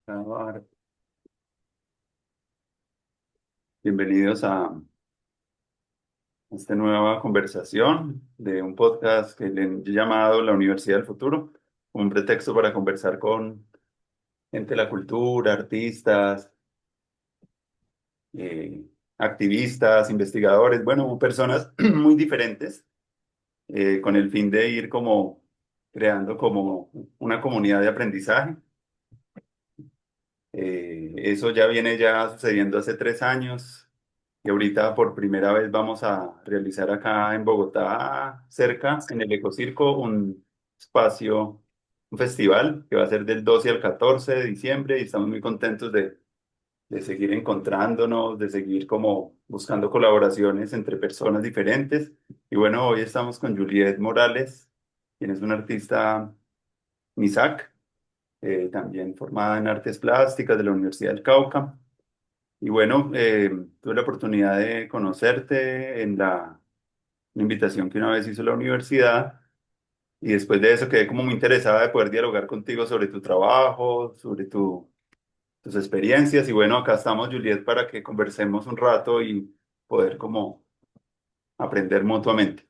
Grabar. Bienvenidos a esta nueva conversación de un podcast que le he llamado La Universidad del Futuro, un pretexto para conversar con gente de la cultura, artistas, eh, activistas, investigadores, bueno, personas muy diferentes, con el fin de ir como creando como una comunidad de aprendizaje. Eso ya viene ya sucediendo hace 3 años. Y ahorita por primera vez vamos a realizar acá en Bogotá, cerca, en el Ecocirco, un espacio, un festival que va a ser del 12 al 14 de diciembre y estamos muy contentos de seguir encontrándonos, de seguir como buscando colaboraciones entre personas diferentes. Y bueno, hoy estamos con Juliet Morales, quien es una artista MISAC, también formada en artes plásticas de la Universidad del Cauca. Y bueno, tuve la oportunidad de conocerte en una invitación que una vez hizo la universidad y después de eso quedé como muy interesada de poder dialogar contigo sobre tu trabajo, sobre tus experiencias y bueno, acá estamos, Juliet, para que conversemos un rato y poder como aprender mutuamente.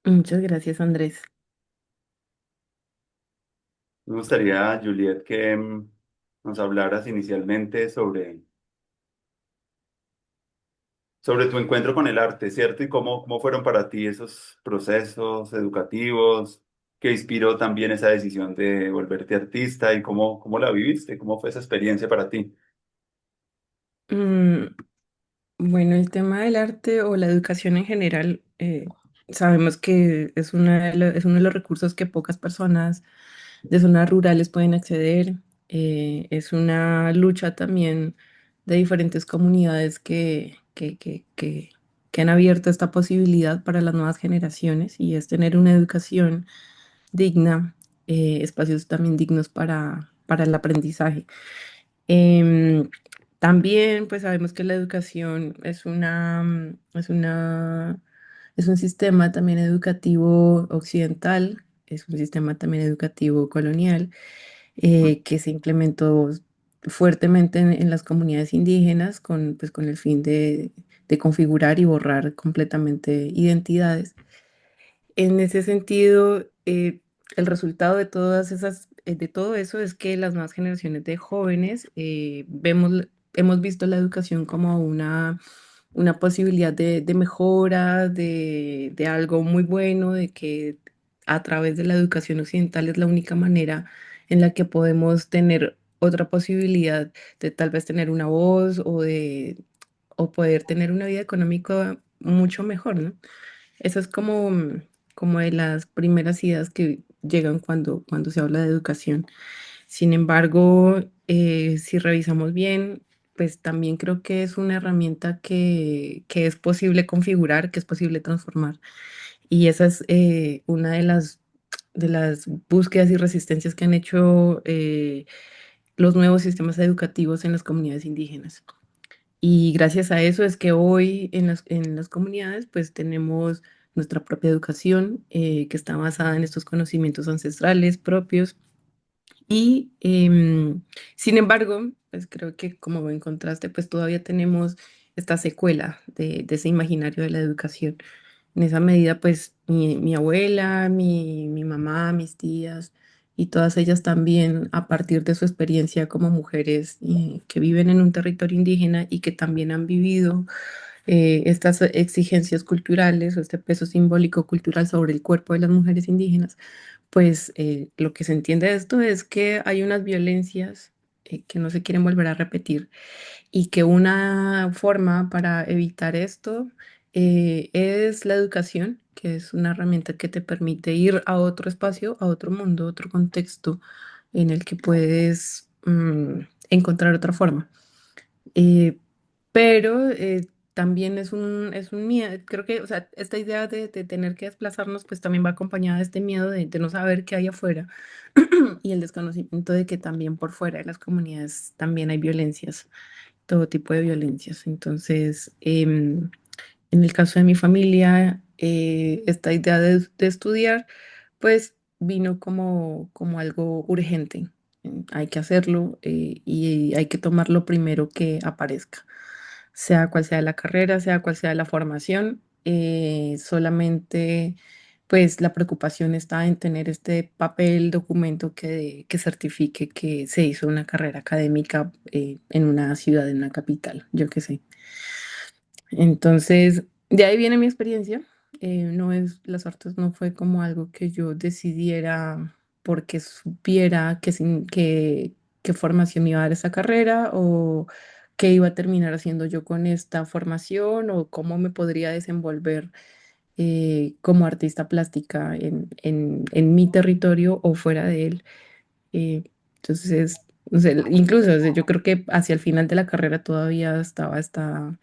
Muchas gracias, Andrés. Me gustaría, Juliet, que nos hablaras inicialmente sobre tu encuentro con el arte, ¿cierto? Y cómo fueron para ti esos procesos educativos, qué inspiró también esa decisión de volverte artista y cómo la viviste, cómo fue esa experiencia para ti. Mm, bueno, el tema del arte o la educación en general, sabemos que es, es uno de los recursos que pocas personas de zonas rurales pueden acceder. Es una lucha también de diferentes comunidades que han abierto esta posibilidad para las nuevas generaciones y es tener una educación digna, espacios también dignos para el aprendizaje. Em, También, pues sabemos que la educación es un sistema también educativo occidental, es un sistema también educativo colonial, que se implementó fuertemente en las comunidades indígenas pues, con el fin de configurar y borrar completamente identidades. En ese sentido, el resultado de de todo eso es que las nuevas generaciones de jóvenes hemos visto la educación como una posibilidad de mejora, de algo muy bueno, de que a través de la educación occidental es la única manera en la que podemos tener otra posibilidad de tal vez tener una voz o poder tener una vida económica mucho mejor, ¿no? Eso es como de las primeras ideas que llegan cuando se habla de educación. Sin embargo, si revisamos bien, pues también creo que es una herramienta que es posible configurar, que es posible transformar. Y esa es una de las búsquedas y resistencias que han hecho los nuevos sistemas educativos en las comunidades indígenas. Y gracias a eso es que hoy en las comunidades pues tenemos nuestra propia educación que está basada en estos conocimientos ancestrales propios. Y sin embargo, pues creo que como en contraste pues todavía tenemos esta secuela de ese imaginario de la educación. En esa medida, pues mi abuela, mi mamá, mis tías y todas ellas también, a partir de su experiencia como mujeres que viven en un territorio indígena y que también han vivido estas exigencias culturales o este peso simbólico cultural sobre el cuerpo de las mujeres indígenas, pues lo que se entiende de esto es que hay unas violencias que no se quieren volver a repetir y que una forma para evitar esto es la educación, que es una herramienta que te permite ir a otro espacio, a otro mundo, otro contexto en el que puedes encontrar otra forma. Eh, pero también es un miedo, creo que, o sea, esta idea de tener que desplazarnos, pues también va acompañada de este miedo de no saber qué hay afuera y el desconocimiento de que también por fuera de las comunidades también hay violencias, todo tipo de violencias. Entonces, en el caso de mi familia, esta idea de estudiar, pues vino como algo urgente. hay que hacerlo y hay que tomar lo primero que aparezca, sea cual sea la carrera, sea cual sea la formación. Solamente, pues la preocupación está en tener este papel, documento que certifique que se hizo una carrera académica en una ciudad, en una capital, yo qué sé. Entonces, de ahí viene mi experiencia. No es, las artes no fue como algo que yo decidiera porque supiera qué formación me iba a dar esa carrera o qué iba a terminar haciendo yo con esta formación o cómo me podría desenvolver como artista plástica en mi territorio o fuera de él. Eh, entonces, no sé, incluso o sea, yo creo que hacia el final de la carrera todavía estaba esta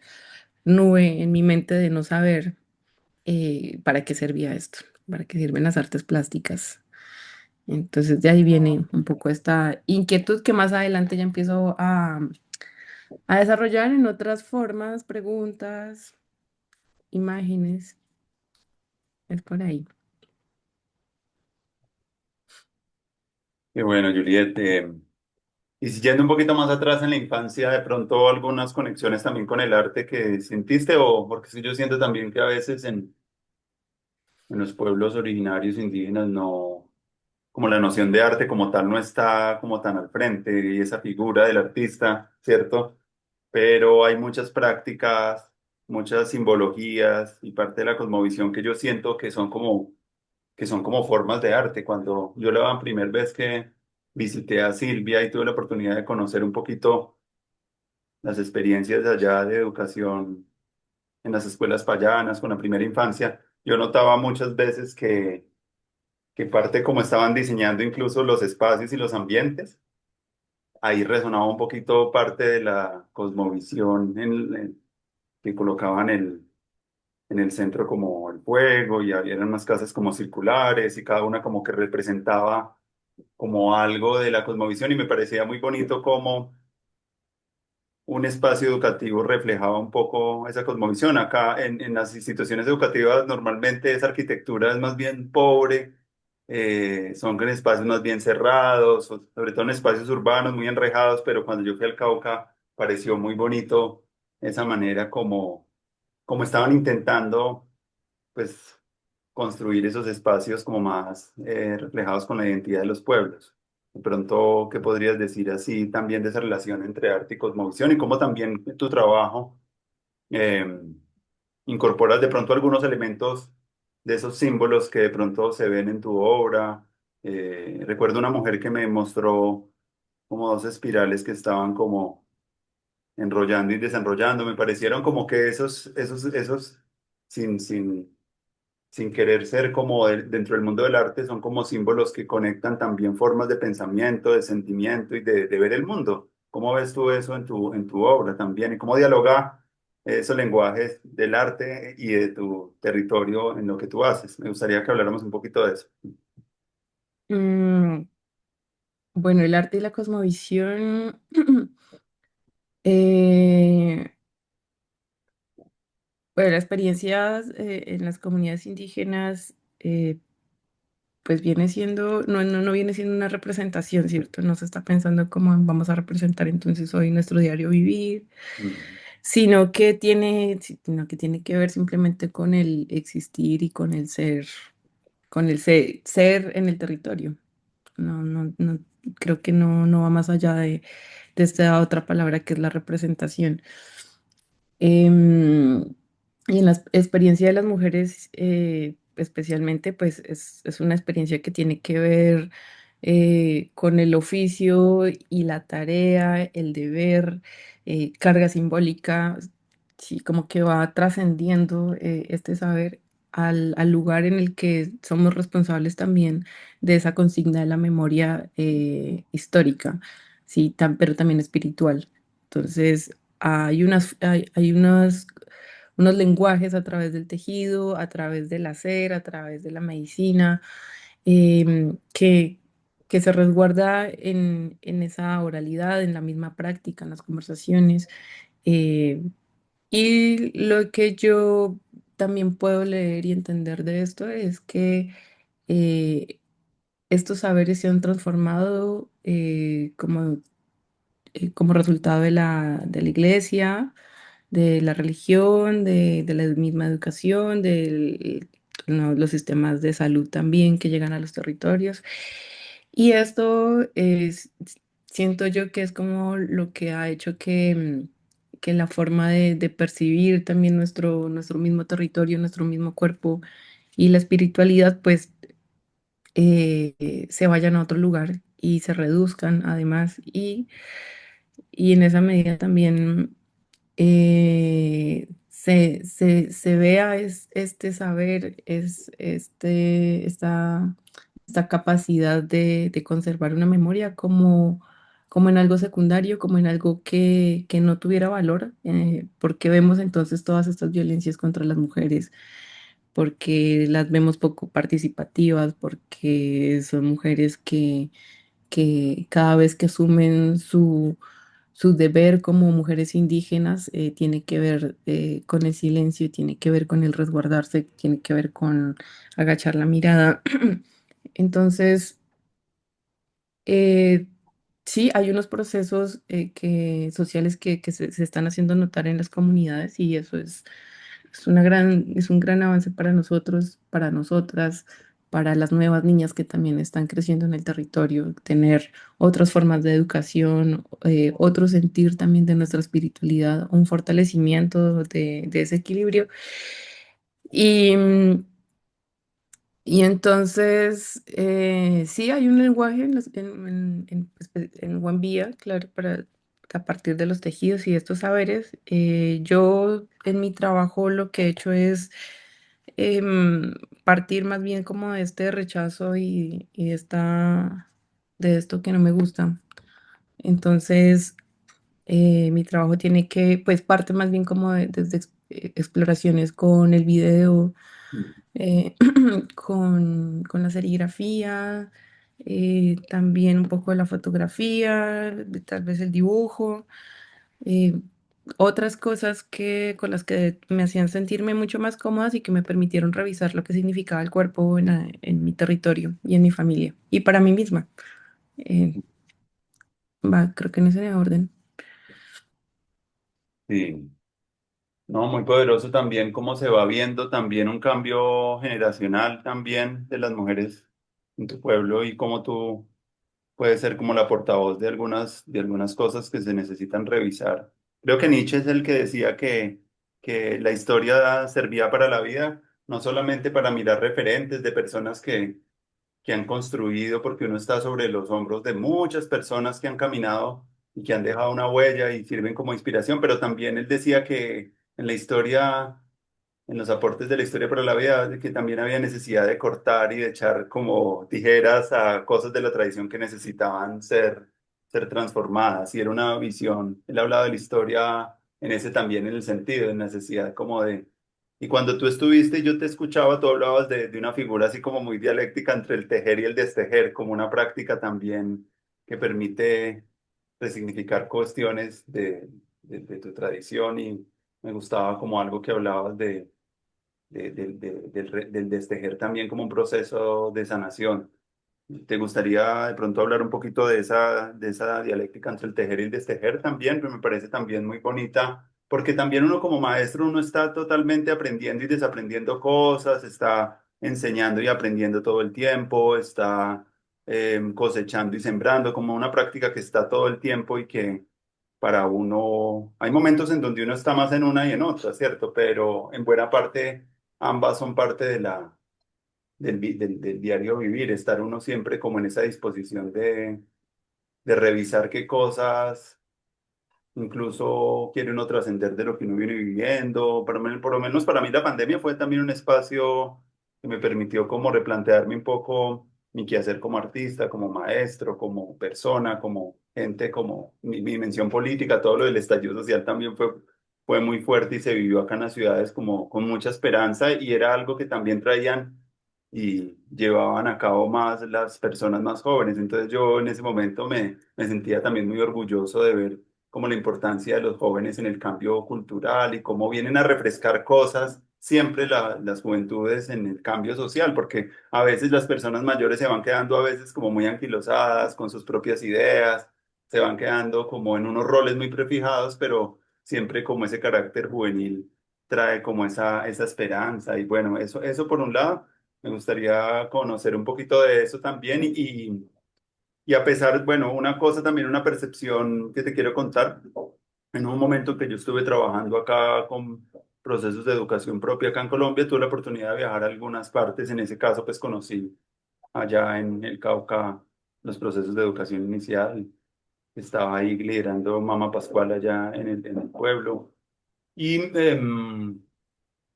nube en mi mente de no saber para qué servía esto, para qué sirven las artes plásticas. Entonces de ahí viene un poco esta inquietud que más adelante ya empiezo a desarrollar en otras formas, preguntas, imágenes. Es por ahí. Qué bueno, Juliet. Y si yendo un poquito más atrás en la infancia, de pronto algunas conexiones también con el arte que sentiste, o porque sí, yo siento también que a veces en los pueblos originarios indígenas no, como la noción de arte como tal no está como tan al frente y esa figura del artista, ¿cierto? Pero hay muchas prácticas, muchas simbologías y parte de la cosmovisión que yo siento que son como formas de arte. Cuando yo la primera vez que visité a Silvia y tuve la oportunidad de conocer un poquito las experiencias de allá de educación en las escuelas payanas con la primera infancia, yo notaba muchas veces que parte como estaban diseñando incluso los espacios y los ambientes, ahí resonaba un poquito parte de la cosmovisión que colocaban en el centro como el fuego y había unas casas como circulares y cada una como que representaba como algo de la cosmovisión y me parecía muy bonito como un espacio educativo reflejaba un poco esa cosmovisión. Acá en las instituciones educativas normalmente esa arquitectura es más bien pobre, son en espacios más bien cerrados, sobre todo en espacios urbanos muy enrejados, pero cuando yo fui al Cauca pareció muy bonito esa manera como estaban intentando pues construir esos espacios como más reflejados con la identidad de los pueblos. De pronto, ¿qué podrías decir así también de esa relación entre arte y cosmovisión y cómo también tu trabajo eh, incorporas de pronto algunos elementos de esos símbolos que de pronto se ven en tu obra? Recuerdo una mujer que me mostró como dos espirales que estaban como enrollando y desenrollando. Me parecieron como que esos sin querer ser como dentro del mundo del arte, son como símbolos que conectan también formas de pensamiento, de sentimiento y de ver el mundo. ¿Cómo ves tú eso en tu obra también? ¿Y cómo dialoga esos lenguajes del arte y de tu territorio en lo que tú haces? Me gustaría que habláramos un poquito de eso. Mm, bueno, el arte y la cosmovisión. Bueno, las experiencias en las comunidades indígenas pues viene siendo, no viene siendo una representación, ¿cierto? No se está pensando cómo vamos a representar entonces hoy nuestro diario vivir, Mm, sino que tiene que ver simplemente con el existir y con el ser en el territorio. No, creo que no va más allá de esta otra palabra que es la representación. Em, y en la experiencia de las mujeres, especialmente, pues es una experiencia que tiene que ver con el oficio y la tarea, el deber, carga simbólica, sí, como que va trascendiendo este saber al lugar en el que somos responsables también de esa consigna de la memoria histórica, sí, pero también espiritual. Entonces, hay unos lenguajes a través del tejido, a través del hacer, a través de la medicina, que se resguarda en esa oralidad, en la misma práctica, en las conversaciones. eh, y lo que yo también puedo leer y entender de esto es que estos saberes se han transformado como resultado de la iglesia, de la religión, de la misma educación, de los sistemas de salud también que llegan a los territorios. Y esto siento yo que es como lo que ha hecho que la forma de percibir también nuestro mismo territorio, nuestro mismo cuerpo y la espiritualidad, pues se vayan a otro lugar y se reduzcan además. Y en esa medida también se vea este saber, esta capacidad de conservar una memoria como en algo secundario, como en algo que no tuviera valor, porque vemos entonces todas estas violencias contra las mujeres, porque las vemos poco participativas, porque son mujeres que cada vez que asumen su deber como mujeres indígenas tiene que ver con el silencio, tiene que ver con el resguardarse, tiene que ver con agachar la mirada. Entonces, eh, sí, hay unos procesos sociales que se están haciendo notar en las comunidades y eso es un gran avance para nosotros, para nosotras, para las nuevas niñas que también están creciendo en el territorio, tener otras formas de educación, otro sentir también de nuestra espiritualidad, un fortalecimiento de ese equilibrio. Y, y entonces, sí, hay un lenguaje en One Vía, claro, para a partir de los tejidos y estos saberes. Yo en mi trabajo lo que he hecho es em, partir más bien como de este rechazo y de esto que no me gusta. Entonces, mi trabajo tiene que, pues parte más bien como desde exploraciones con el video, eh, con la serigrafía, también un poco de la fotografía, tal vez el dibujo, eh, otras cosas con las que me hacían sentirme mucho más cómodas y que me permitieron revisar lo que significaba el cuerpo en mi territorio y en mi familia y para mí misma. Eh, creo que en ese orden. Sí. No, muy poderoso también cómo se va viendo también un cambio generacional también de las mujeres en tu pueblo y cómo tú puedes ser como la portavoz de algunas cosas que se necesitan revisar. Creo que Nietzsche es el que decía que la historia servía para la vida, no solamente para mirar referentes de personas que han construido, porque uno está sobre los hombros de muchas personas que han caminado y que han dejado una huella y sirven como inspiración, pero también él decía que en la historia, en los aportes de la historia para la vida, de que también había necesidad de cortar y de echar como tijeras a cosas de la tradición que necesitaban ser transformadas. Y era una visión, él hablaba de la historia en ese también, en el sentido de necesidad como de... Y cuando tú estuviste, yo te escuchaba, tú hablabas de una figura así como muy dialéctica entre el tejer y el destejer, como una práctica también que permite resignificar cuestiones de tu tradición y me gustaba como algo que hablabas del destejer también como un proceso de sanación. ¿Te gustaría de pronto hablar un poquito de esa dialéctica entre el tejer y el destejer también? Que me parece también muy bonita, porque también uno como maestro, uno está totalmente aprendiendo y desaprendiendo cosas, está enseñando y aprendiendo todo el tiempo, está cosechando y sembrando, como una práctica que está todo el tiempo y que para uno, hay momentos en donde uno está más en una y en otra, ¿cierto? Pero en buena parte ambas son parte de del diario vivir, estar uno siempre como en esa disposición de revisar qué cosas incluso quiere uno trascender de lo que uno viene viviendo. Por lo menos para mí la pandemia fue también un espacio que me permitió como replantearme un poco mi quehacer como artista, como maestro, como persona, como gente, como mi dimensión política, todo lo del estallido social también fue muy fuerte y se vivió acá en las ciudades como con mucha esperanza y era algo que también traían y llevaban a cabo más las personas más jóvenes. Entonces yo en ese momento me sentía también muy orgulloso de ver como la importancia de los jóvenes en el cambio cultural y cómo vienen a refrescar cosas siempre las juventudes en el cambio social, porque a veces las personas mayores se van quedando a veces como muy anquilosadas con sus propias ideas, se van quedando como en unos roles muy prefijados, pero siempre como ese carácter juvenil trae como esa esperanza. Y bueno, eso por un lado, me gustaría conocer un poquito de eso también y a pesar, bueno, una cosa también, una percepción que te quiero contar, en un momento que yo estuve trabajando acá con procesos de educación propia acá en Colombia, tuve la oportunidad de viajar a algunas partes, en ese caso pues conocí allá en el Cauca los procesos de educación inicial, estaba ahí liderando Mama Pascual allá en el pueblo y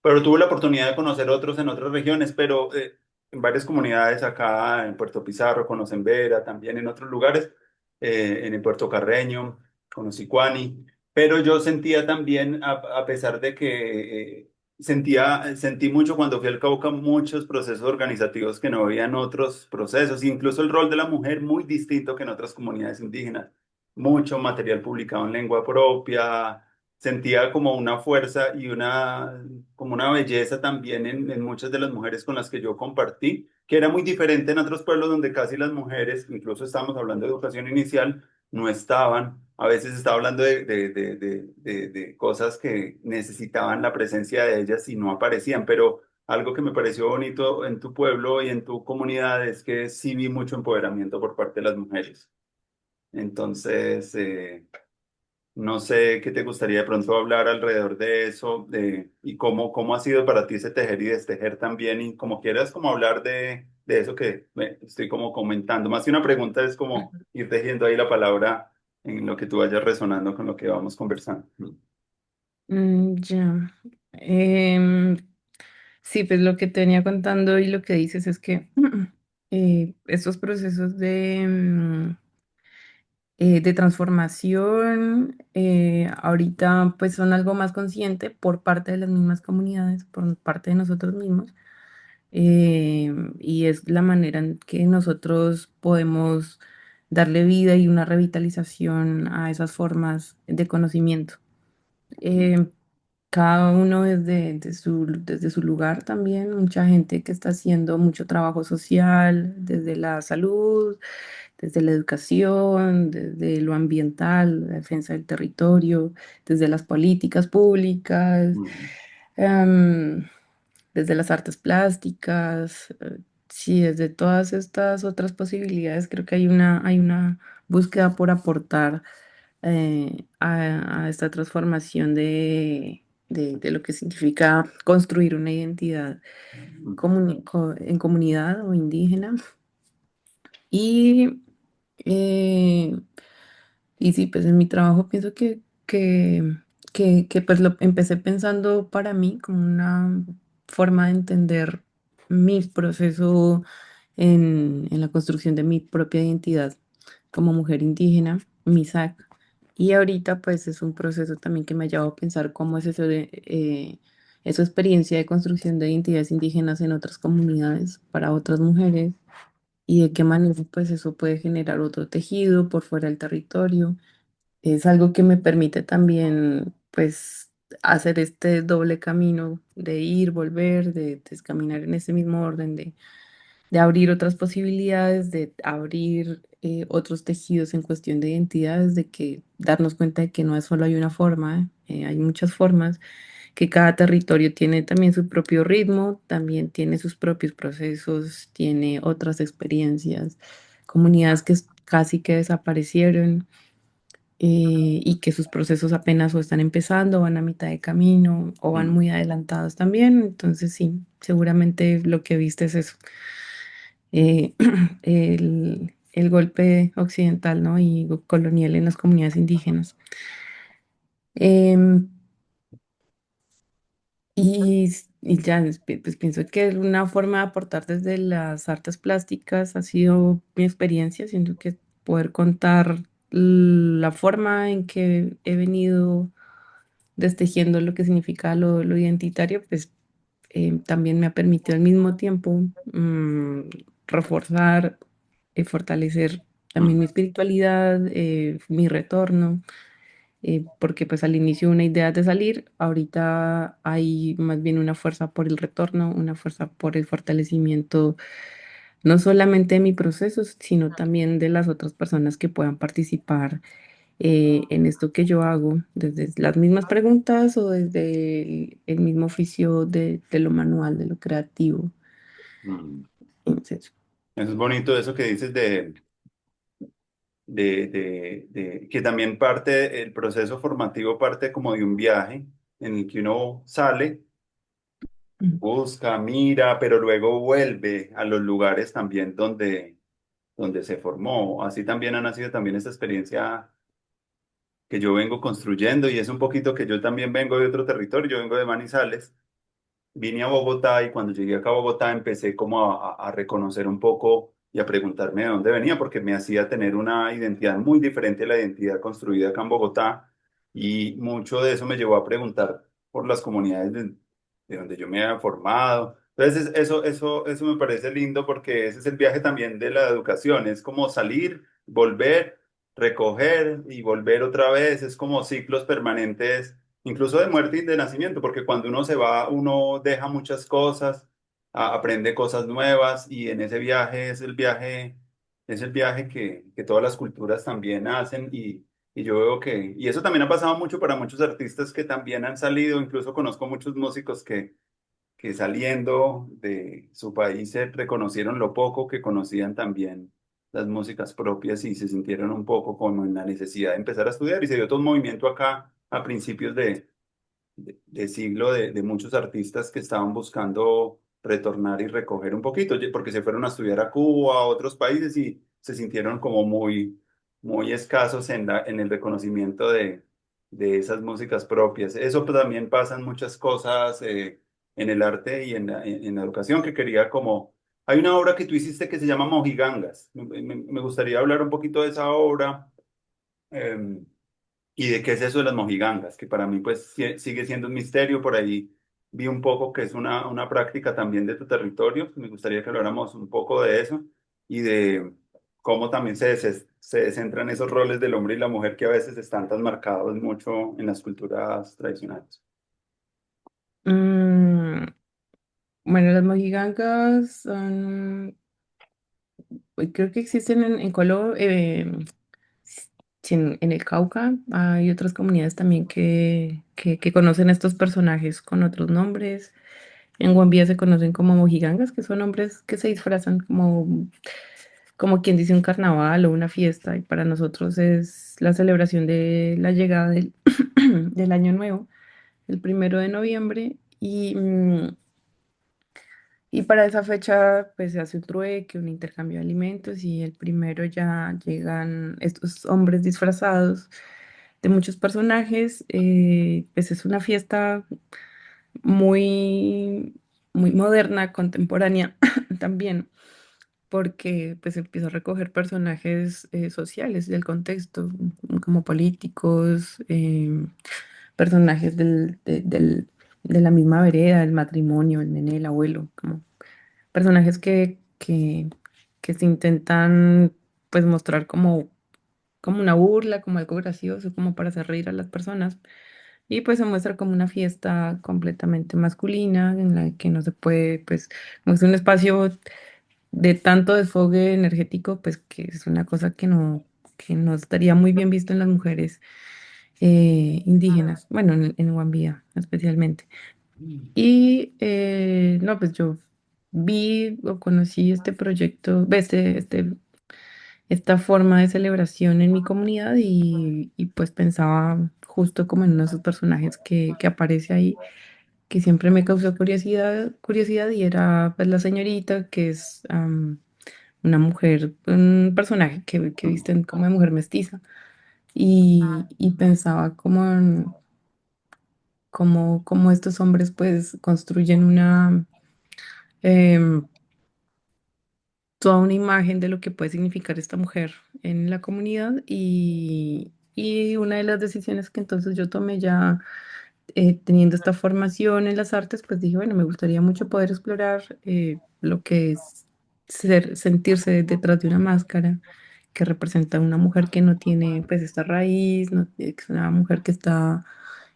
pero tuve la oportunidad de conocer otros en otras regiones, pero en varias comunidades acá, en Puerto Pizarro, conocen Vera, también en otros lugares, en el Puerto Carreño, conocí Cuani, pero yo sentía también, a pesar de que sentí mucho cuando fui al Cauca, muchos procesos organizativos que no había en otros procesos, incluso el rol de la mujer muy distinto que en otras comunidades indígenas, mucho material publicado en lengua propia, sentía como una fuerza y como una belleza también en muchas de las mujeres con las que yo compartí, que era muy diferente en otros pueblos donde casi las mujeres, incluso estábamos hablando de educación inicial, no estaban. A veces estaba hablando de cosas que necesitaban la presencia de ellas y no aparecían, pero algo que me pareció bonito en tu pueblo y en tu comunidad es que sí vi mucho empoderamiento por parte de las mujeres. Entonces, no sé qué te gustaría de pronto hablar alrededor de eso, y cómo ha sido para ti ese tejer y destejer también, y como quieras como hablar de eso que estoy como comentando. Más que una pregunta es como ir tejiendo ahí la palabra en lo que tú vayas resonando con lo que vamos conversando. Ya. Em, sí, pues lo que te venía contando y lo que dices es que estos procesos de transformación ahorita pues son algo más consciente por parte de las mismas comunidades, por parte de nosotros mismos, y es la manera en que nosotros podemos darle vida y una revitalización a esas formas de conocimiento. Eh, Cada uno desde su lugar también, mucha gente que está haciendo mucho trabajo social, desde la salud, desde la educación, desde lo ambiental, la defensa del territorio, desde las políticas públicas, Mm, em, desde las artes plásticas, sí, desde todas estas otras posibilidades, creo que hay una búsqueda por aportar a esta transformación de lo que significa construir una identidad mm, en comunidad o indígena. Y, eh, y sí, pues en mi trabajo pienso que pues lo empecé pensando para mí como una forma de entender mi proceso en la construcción de mi propia identidad como mujer indígena, mi SAC. Y ahorita pues es un proceso también que me ha llevado a pensar cómo es eso de esa experiencia de construcción de identidades indígenas en otras comunidades para otras mujeres y de qué manera pues eso puede generar otro tejido por fuera del territorio. Es algo que me permite también pues hacer este doble camino de ir, volver, de caminar en ese mismo orden, de abrir otras posibilidades, de abrir otros tejidos en cuestión de identidades, de que darnos cuenta de que no es solo hay una forma, hay muchas formas, que cada territorio tiene también su propio ritmo, también tiene sus propios procesos, tiene otras experiencias, comunidades que casi que desaparecieron y que sus procesos apenas o están empezando, van a mitad de camino o van mm, muy adelantados también. Entonces sí, seguramente lo que viste es eso, el golpe occidental, ¿no? Y colonial en las comunidades indígenas. Em, y ya, pues pienso que una forma de aportar desde las artes plásticas ha sido mi experiencia, siento que poder contar la forma en que he venido destejiendo lo que significa lo identitario, pues también me ha permitido al mismo tiempo reforzar y fortalecer también mm, mi espiritualidad, mi retorno. porque pues al inicio una idea de salir, ahorita hay más bien una fuerza por el retorno, una fuerza por el fortalecimiento, no solamente de mi proceso, sino también de las otras personas que puedan participar en esto que yo hago, desde las mismas preguntas o desde el mismo oficio de lo manual, de lo creativo. Mm. Entonces, Eso es bonito eso que dices de que también parte, el proceso formativo parte como de un viaje en el que uno sale, mm, busca, mira, pero luego vuelve a los lugares también donde se formó. Así también ha nacido también esta experiencia que yo vengo construyendo y es un poquito que yo también vengo de otro territorio, yo vengo de Manizales. Vine a Bogotá y cuando llegué acá a Bogotá empecé como a reconocer un poco y a preguntarme de dónde venía porque me hacía tener una identidad muy diferente a la identidad construida acá en Bogotá y mucho de eso me llevó a preguntar por las comunidades de donde yo me había formado. Entonces eso me parece lindo porque ese es el viaje también de la educación, es como salir, volver, recoger y volver otra vez, es como ciclos permanentes incluso de muerte y de nacimiento, porque cuando uno se va, uno deja muchas cosas, aprende cosas nuevas y en ese viaje es el viaje que todas las culturas también hacen y yo veo y eso también ha pasado mucho para muchos artistas que también han salido, incluso conozco muchos músicos que saliendo de su país se reconocieron lo poco que conocían también las músicas propias y se sintieron un poco como en la necesidad de empezar a estudiar y se dio todo un movimiento acá a principios de siglo de muchos artistas que estaban buscando retornar y recoger un poquito, porque se fueron a estudiar a Cuba, a otros países y se sintieron como muy escasos en el reconocimiento de esas músicas propias. Eso pues, también pasan muchas cosas en el arte y en la educación que quería como... Hay una obra que tú hiciste que se llama Mojigangas. Me gustaría hablar un poquito de esa obra. em, ¿Y de qué es eso de las mojigangas? Que para mí pues sigue siendo un misterio. Por ahí vi un poco que es una práctica también de tu territorio. Me gustaría que habláramos un poco de eso y de cómo también se descentran esos roles del hombre y la mujer que a veces están tan marcados mucho en las culturas tradicionales. mm, bueno, las mojigangas son, creo que existen en Colombia, sí, en el Cauca. Hay otras comunidades también que conocen estos personajes con otros nombres. En Guambía se conocen como mojigangas, que son hombres que se disfrazan como quien dice un carnaval o una fiesta. Y para nosotros es la celebración de la llegada del Año Nuevo, el 1 de noviembre. Y para esa fecha, pues se hace un trueque, un intercambio de alimentos y el primero ya llegan estos hombres disfrazados de muchos personajes. Pues es una fiesta muy, muy moderna, contemporánea también, porque pues empieza a recoger personajes sociales del contexto, como políticos, personajes de la misma vereda, el matrimonio, el nene, el abuelo, como personajes que se intentan pues mostrar como una burla, como algo gracioso, como para hacer reír a las personas. Y pues se muestra como una fiesta completamente masculina en la que no se puede, pues, como es un espacio de tanto desfogue energético, pues que es una cosa que no estaría muy bien visto en las mujeres indígenas, bueno, en Guambía especialmente. Y no, pues yo vi o conocí este proyecto, esta forma de celebración en mi comunidad y pues pensaba justo como en uno de esos personajes que aparece ahí, que siempre me causó curiosidad y era pues la señorita, que es una mujer, un personaje que visten como de mujer mestiza y pensaba como estos hombres pues construyen em, toda una imagen de lo que puede significar esta mujer en la comunidad y una de las decisiones que entonces yo tomé ya teniendo esta formación en las artes, pues dije, bueno, me gustaría mucho poder explorar lo que es sentirse detrás de una máscara, que representa una mujer que no tiene pues esta raíz, no, es una mujer que está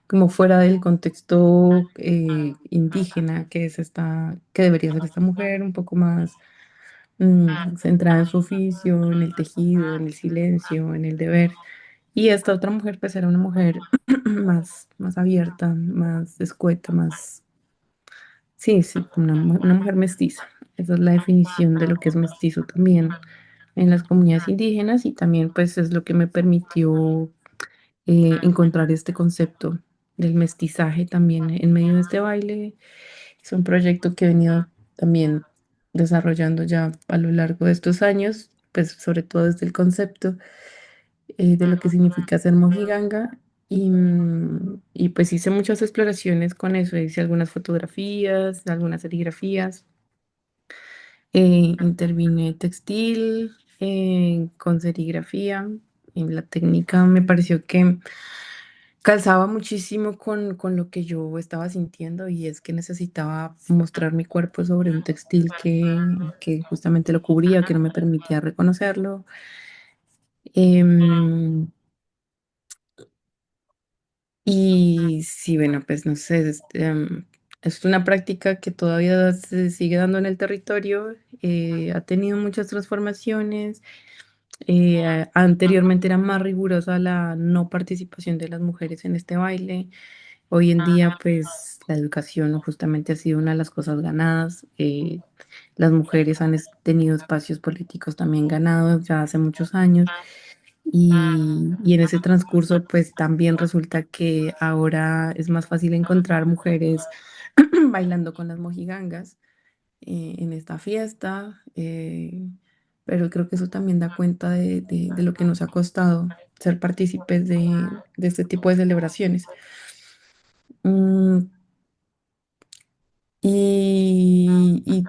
como fuera del contexto indígena que es esta, que debería ser esta mujer un poco más centrada en su oficio, en el tejido, en el silencio, en el deber. Y esta otra mujer pues era una mujer más abierta, más escueta, más, sí, sí, una mujer mestiza. Esa es la definición de lo que es mestizo también en las comunidades indígenas y también pues es lo que me permitió encontrar este concepto del mestizaje también en medio de este baile. Es un proyecto que he venido también desarrollando ya a lo largo de estos años, pues sobre todo desde el concepto de lo que significa ser mojiganga. Y pues hice muchas exploraciones con eso, hice algunas fotografías, algunas serigrafías, intervine textil con serigrafía. En la técnica me pareció que calzaba muchísimo con lo que yo estaba sintiendo y es que necesitaba mostrar mi cuerpo sobre un textil que justamente lo cubría, que no me permitía reconocerlo. Em, y sí, bueno, pues no sé, es una práctica que todavía se sigue dando en el territorio, ha tenido muchas transformaciones. Anteriormente era más rigurosa la no participación de las mujeres en este baile. Hoy en día, pues la educación justamente ha sido una de las cosas ganadas. Las mujeres han tenido espacios políticos también ganados ya hace muchos años y en ese transcurso, pues también resulta que ahora es más fácil encontrar mujeres bailando con las mojigangas en esta fiesta. Pero creo que eso también da cuenta de lo que nos ha costado ser partícipes de este tipo de celebraciones. Mm, y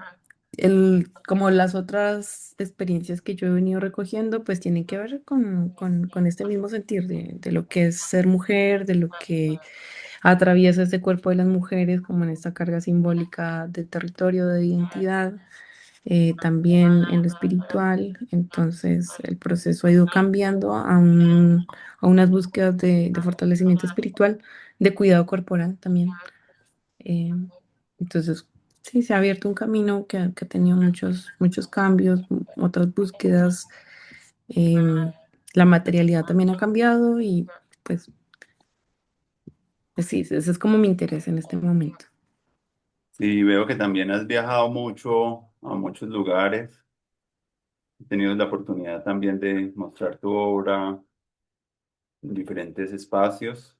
como las otras experiencias que yo he venido recogiendo, pues tienen que ver con este mismo sentir de lo que es ser mujer, de lo que atraviesa este cuerpo de las mujeres, como en esta carga simbólica del territorio, de identidad, también en lo espiritual. Entonces, el proceso ha ido cambiando a unas búsquedas de fortalecimiento espiritual, de cuidado corporal también. Eh, entonces, sí, se ha abierto un camino que ha tenido muchos cambios, otras búsquedas. em, la materialidad también ha cambiado y pues sí, ese es como mi interés en este momento. Sí, veo que también has viajado mucho a muchos lugares, has tenido la oportunidad también de mostrar tu obra en diferentes espacios.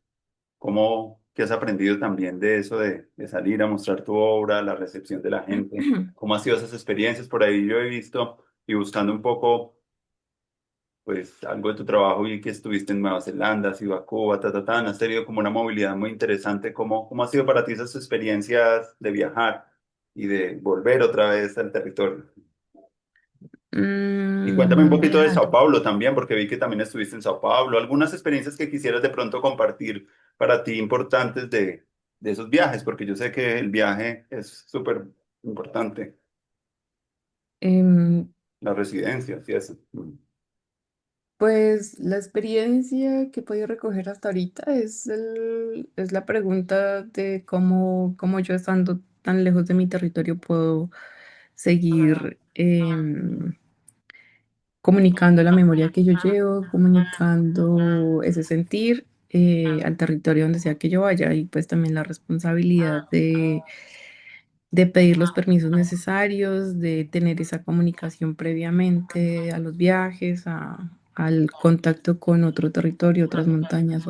¿Cómo, qué has aprendido también de eso, de salir a mostrar tu obra, la recepción de la gente? ¿Cómo han sido esas experiencias? Por ahí yo he visto y buscando un poco, pues, algo de tu trabajo y que estuviste en Nueva Zelanda, has ido a Cuba, has tenido como una movilidad muy interesante. ¿Cómo ha sido para ti esas experiencias de viajar y de volver otra vez al territorio? Y cuéntame un poquito de Viajar. Sao Paulo también, porque vi que también estuviste en Sao Paulo. Algunas experiencias que quisieras de pronto compartir para ti importantes de esos viajes, porque yo sé que el viaje es súper importante, Em, las residencias y eso. Mm. pues la experiencia que he podido recoger hasta ahorita es la pregunta de cómo yo estando tan lejos de mi territorio puedo seguir comunicando la memoria que yo llevo, comunicando ese sentir al territorio donde sea que yo vaya y pues también la responsabilidad de pedir los permisos necesarios, de tener esa comunicación previamente a los viajes, al contacto con otro territorio, otras montañas,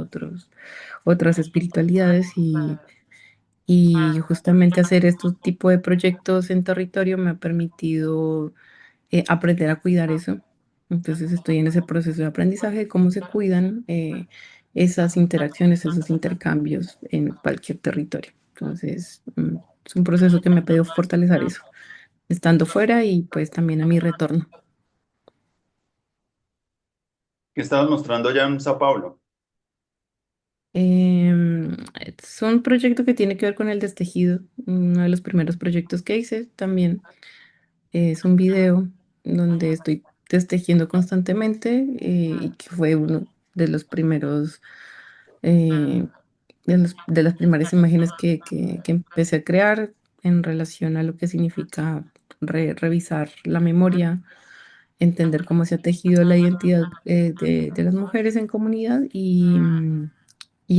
otras espiritualidades y justamente hacer estos tipos de proyectos en territorio me ha permitido aprender a cuidar eso. Entonces estoy en ese proceso de aprendizaje de cómo se cuidan esas interacciones, esos intercambios en cualquier territorio. Entonces, es un proceso que me ha pedido fortalecer eso, estando fuera y pues también a mi retorno. ¿Qué estabas mostrando allá en Sao Paulo? Es un proyecto que tiene que ver con el destejido, uno de los primeros proyectos que hice también. Es un video donde estoy destejiendo constantemente y que fue uno de los primeros, eh, de las primeras imágenes que empecé a crear en relación a lo que significa revisar la memoria, entender cómo se ha tejido la identidad de las mujeres en comunidad y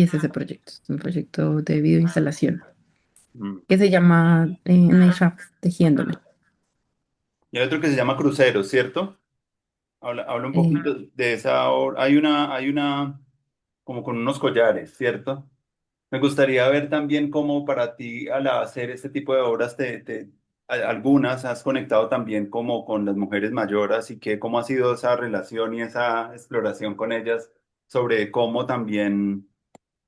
es ese proyecto, es un proyecto de videoinstalación Mm. que se llama Neisha Tejiéndome. Y hay otro que se llama Cruceros, ¿cierto? Habla un Eh, poquito de esa obra. Hay una, como con unos collares, ¿cierto? Me gustaría ver también cómo para ti al hacer este tipo de obras, algunas has conectado también como con las mujeres mayores y que cómo ha sido esa relación y esa exploración con ellas sobre cómo también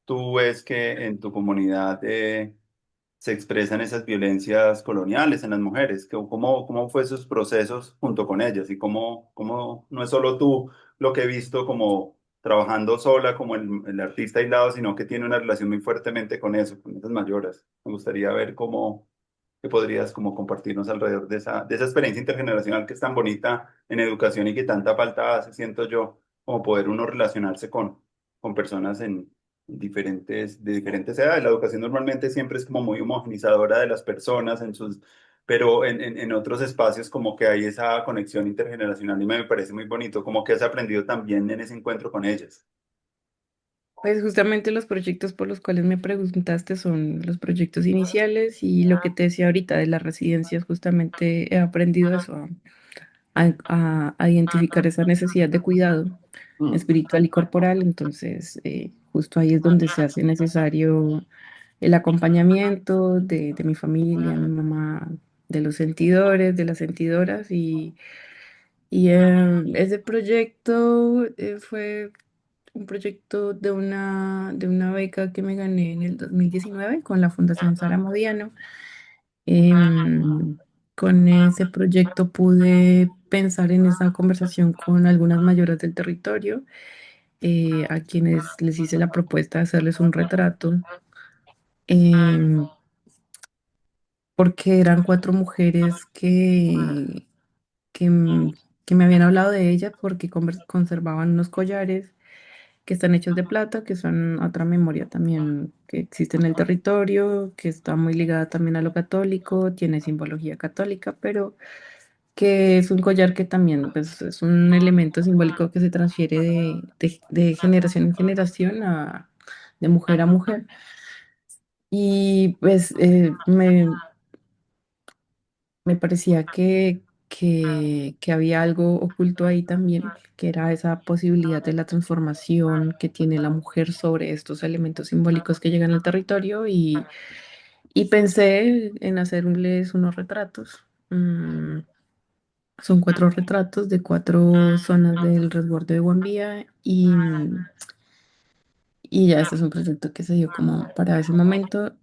tú ves que en tu comunidad se expresan esas violencias coloniales en las mujeres, que, cómo fue esos procesos junto con ellas y cómo no es solo tú lo que he visto como trabajando sola como el artista aislado, sino que tiene una relación muy fuertemente con eso, con esas mayoras. Me gustaría ver cómo que podrías como compartirnos alrededor de esa experiencia intergeneracional que es tan bonita en educación y que tanta falta hace, siento yo, como poder uno relacionarse con personas de diferentes edades. La educación normalmente siempre es como muy homogenizadora de las personas en sus, pero en otros espacios como que hay esa conexión intergeneracional y me parece muy bonito, como que has aprendido también en ese encuentro con ellas. Pues justamente los proyectos por los cuales me preguntaste son los proyectos iniciales y lo que te decía ahorita de las residencias, justamente he aprendido eso, a identificar esa necesidad de cuidado Mm, espiritual y corporal, entonces justo ahí es donde se hace necesario el acompañamiento de mi familia, mi mamá, de los sentidores, de las sentidoras y ese proyecto fue un proyecto de una beca que me gané en el 2019 con la Fundación Sara Modiano. Em, con ese proyecto pude pensar en esa conversación con algunas mayoras del territorio, a quienes les hice la propuesta de hacerles un retrato, em, porque eran cuatro mujeres que, m- que me habían hablado de ellas porque conservaban unos collares que están hechos de plata, que son otra memoria también que existe en el territorio, que está muy ligada también a lo católico, tiene simbología católica, pero que es un collar que también pues, es un elemento simbólico que se transfiere de generación en generación de mujer a mujer. Y pues me parecía que había algo oculto ahí también, que era esa posibilidad de la transformación que tiene la mujer sobre estos elementos simbólicos que llegan al territorio y pensé en hacerles unos retratos. Son cuatro retratos de cuatro zonas del resguardo de Guambía y ya este es un proyecto que se dio como para ese momento.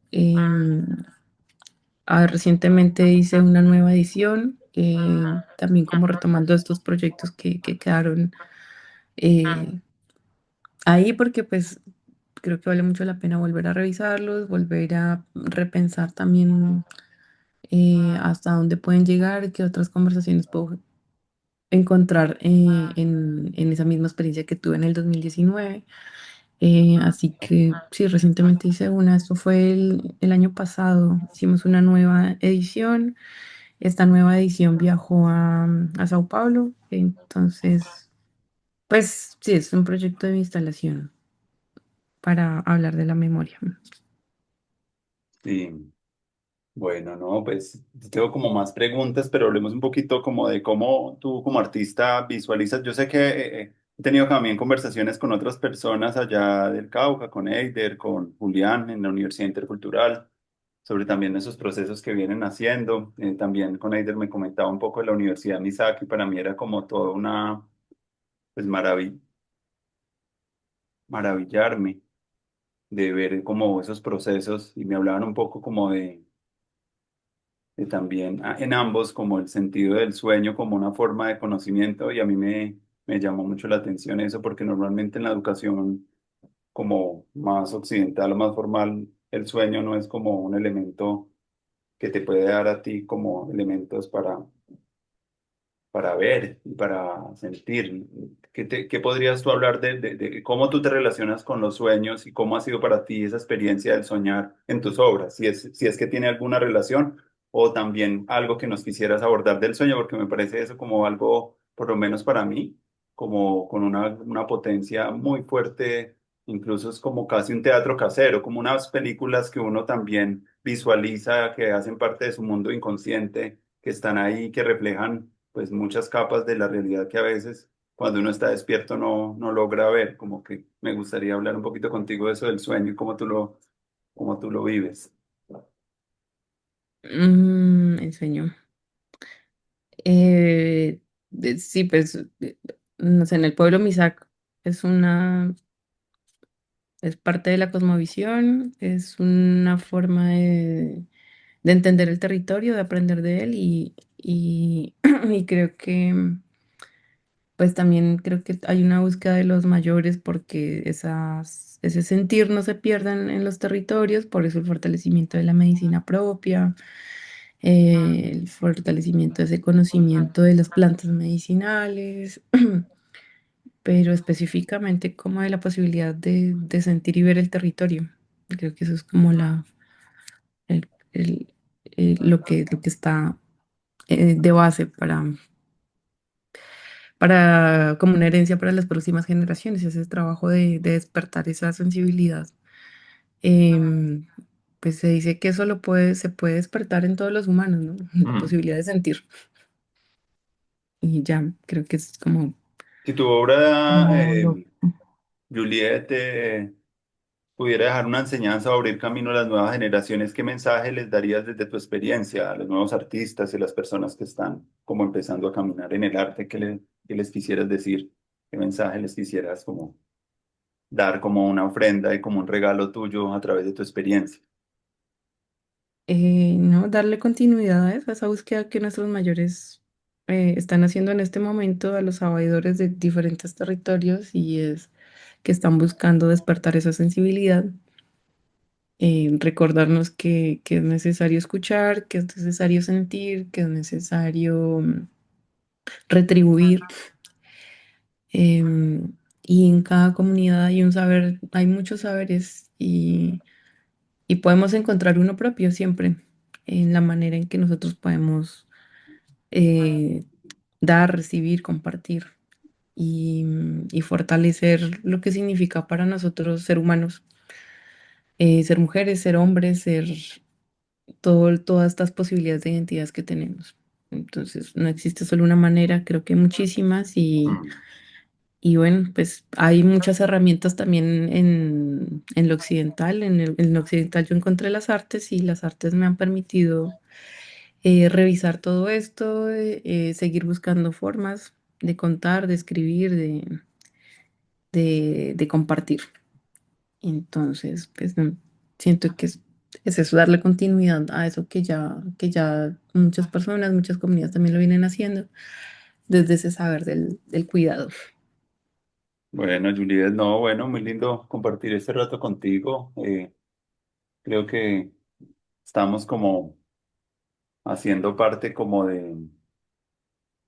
Recientemente hice una nueva edición, también como retomando estos proyectos que quedaron eh, ahí porque pues creo que vale mucho la pena volver a revisarlos, volver a repensar también hasta dónde pueden llegar, qué otras conversaciones puedo encontrar en esa misma experiencia que tuve en el 2019. Así que sí, recientemente hice una, esto fue el año pasado, hicimos una nueva edición. Esta nueva edición viajó a Sao Paulo, entonces, pues sí, es un proyecto de instalación para hablar de la memoria. sí. Bueno, no, pues tengo como más preguntas, pero hablemos un poquito como de cómo tú como artista visualizas. Yo sé que he tenido también conversaciones con otras personas allá del Cauca, con Eider, con Julián en la Universidad Intercultural, sobre también esos procesos que vienen haciendo. También con Eider me comentaba un poco de la Universidad Misaki, para mí era como toda una, pues maravillarme de ver como esos procesos y me hablaban un poco como de también en ambos como el sentido del sueño como una forma de conocimiento y a mí me llamó mucho la atención eso porque normalmente en la educación como más occidental o más formal el sueño no es como un elemento que te puede dar a ti como elementos para ver y para sentir. ¿Qué podrías tú hablar de cómo tú te relacionas con los sueños y cómo ha sido para ti esa experiencia del soñar en tus obras? Si es que tiene alguna relación o también algo que nos quisieras abordar del sueño, porque me parece eso como algo, por lo menos para mí, como con una potencia muy fuerte. Incluso es como casi un teatro casero, como unas películas que uno también visualiza, que hacen parte de su mundo inconsciente, que están ahí, que reflejan pues muchas capas de la realidad que a veces cuando uno está despierto no logra ver. Como que me gustaría hablar un poquito contigo de eso del sueño y cómo tú lo vives. El sueño. Eh, sí, pues, no sé, en el pueblo Misak es una, es parte de la cosmovisión, es una forma de entender el territorio, de aprender de él y creo que, pues también creo que hay una búsqueda de los mayores porque ese sentir no se pierda en los territorios, por eso el fortalecimiento de la medicina propia, el fortalecimiento de ese conocimiento de las plantas medicinales, pero específicamente como de la posibilidad de sentir y ver el territorio. Creo que eso es como el- lo que está de base como una herencia para las próximas generaciones, ese trabajo de despertar esa sensibilidad. Em, pues se dice que eso se puede despertar en todos los humanos, ¿no? La Mm. posibilidad de sentir. Y ya, creo que es Si tu obra, como lo... Juliet, pudiera dejar una enseñanza o abrir camino a las nuevas generaciones, ¿qué mensaje les darías desde tu experiencia a los nuevos artistas y las personas que están como empezando a caminar en el arte? ¿Qué les quisieras decir? ¿Qué mensaje les quisieras como dar como una ofrenda y como un regalo tuyo a través de tu experiencia? ¿no? Darle continuidad a esa búsqueda que nuestros mayores están haciendo en este momento a los sabedores de diferentes territorios y es que están buscando despertar esa sensibilidad, recordarnos que es necesario escuchar, que es necesario sentir, que es necesario retribuir. Y en cada comunidad hay un saber, hay muchos saberes y podemos encontrar uno propio siempre en la manera en que nosotros podemos eh, dar, recibir, compartir y fortalecer lo que significa para nosotros ser humanos, ser mujeres, ser hombres, ser todas estas posibilidades de identidades que tenemos. Entonces, no existe solo una manera, creo que hay muchísimas Mm. y bueno, pues hay muchas herramientas también en lo occidental. En lo occidental yo encontré las artes y las artes me han permitido revisar todo esto, seguir buscando formas de contar, de escribir, de compartir. Entonces, pues siento que es eso, darle continuidad a eso que ya muchas personas, muchas comunidades también lo vienen haciendo desde ese saber del cuidado. Bueno, Juliet, no, bueno, muy lindo compartir este rato contigo. Creo que estamos como haciendo parte como de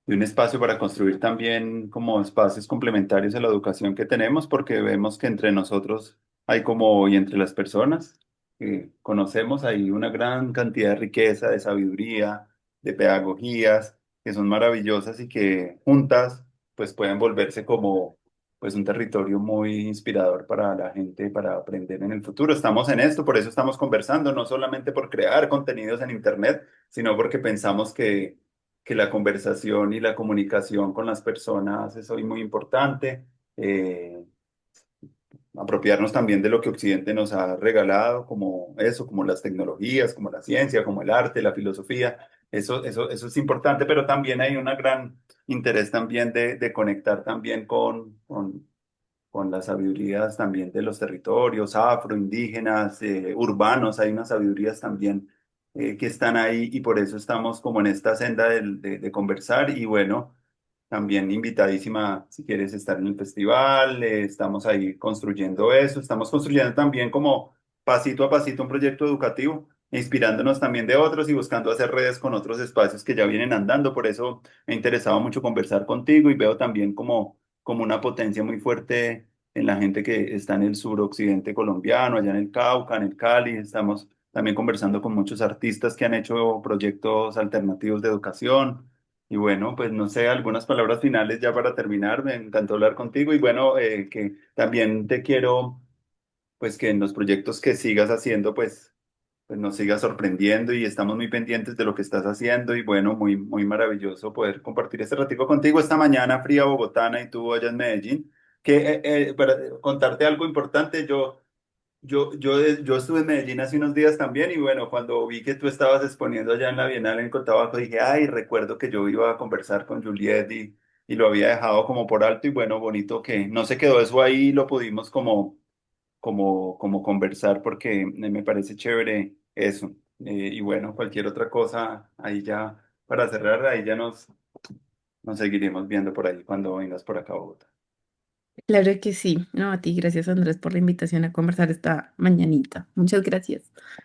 un espacio para construir también como espacios complementarios a la educación que tenemos, porque vemos que entre nosotros hay como, y entre las personas que conocemos, hay una gran cantidad de riqueza, de sabiduría, de pedagogías, que son maravillosas y que juntas pues pueden volverse como pues un territorio muy inspirador para la gente, para aprender en el futuro. Estamos en esto, por eso estamos conversando, no solamente por crear contenidos en Internet, sino porque pensamos que la conversación y la comunicación con las personas es hoy muy importante. Apropiarnos también de lo que Occidente nos ha regalado, como eso, como las tecnologías, como la ciencia, como el arte, la filosofía. Eso es importante, pero también hay un gran interés también de conectar también con las sabidurías también de los territorios afro, indígenas, urbanos. Hay unas sabidurías también que están ahí y por eso estamos como en esta senda de conversar y bueno, también invitadísima si quieres estar en el festival. Estamos ahí construyendo eso, estamos construyendo también como pasito a pasito un proyecto educativo inspirándonos también de otros y buscando hacer redes con otros espacios que ya vienen andando. Por eso me interesaba mucho conversar contigo y veo también como una potencia muy fuerte en la gente que está en el suroccidente colombiano, allá en el Cauca, en el Cali. Estamos también conversando con muchos artistas que han hecho proyectos alternativos de educación. Y bueno, pues no sé, algunas palabras finales ya para terminar. Me encantó hablar contigo y bueno, que también te quiero, pues que en los proyectos que sigas haciendo, pues nos sigas sorprendiendo y estamos muy pendientes de lo que estás haciendo y bueno, muy, muy maravilloso poder compartir este ratico contigo esta mañana fría bogotana y tú allá en Medellín. Que para contarte algo importante, yo estuve en Medellín hace unos días también y bueno, cuando vi que tú estabas exponiendo allá en la Bienal en Cotabaco, dije, ay, recuerdo que yo iba a conversar con Juliet y lo había dejado como por alto y bueno, bonito que no se quedó eso ahí, lo pudimos como conversar porque me parece chévere eso. Y bueno, cualquier otra cosa, ahí ya, para cerrar, ahí ya nos seguiremos viendo por ahí cuando vengas por acá a Bogotá. Claro que sí. No, a ti, gracias Andrés por la invitación a conversar esta mañanita. Muchas gracias.